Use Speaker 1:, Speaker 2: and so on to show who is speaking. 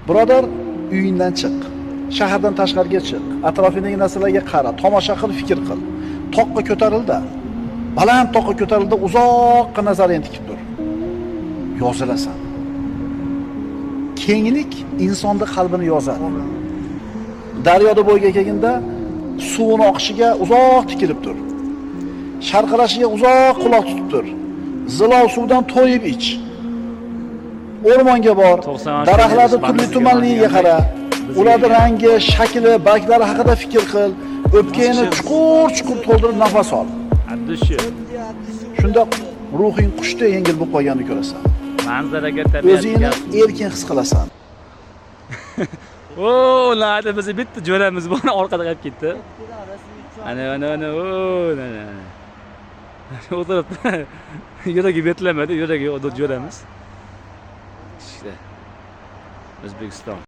Speaker 1: Birodar, uyingdan chiq. Shahardan tashqariga chiq. Atrofingdagi narsalarga qara, tomosha qil, fikr qil. Toqqa ko'tarildi. Baland toqqa ko'tarildi, uzoqqa nazaring tikib tur. Yozilasan. Kenglik insonning qalbini yozadi. Daryoda bo'yga kelganda suvning oqishiga uzoq tikilib tur. Sharqirashiga uzoq quloq tutib tur. Zilov suvdan to'yib ich. O'rmonga bor, daraxtlarning turli-tumanligiga qara. Ularning rangi, shakli, barglari haqida fikr qil. O'pkangni chuqur-chuqur to'ldirib nafas ol. Shunda ruhing qushdek yengil bo'lib qolganini ko'rasan.
Speaker 2: Manzaraga, tabiatga
Speaker 1: O'zingni erkin his qilasan.
Speaker 2: O, nada biz bitta jo'ramiz bor, orqada qolib ketdi. Ana, o, ana. O'tiribdi. Yuragi betlamadi, yuragi jo'ramiz. İşte O'zbekiston.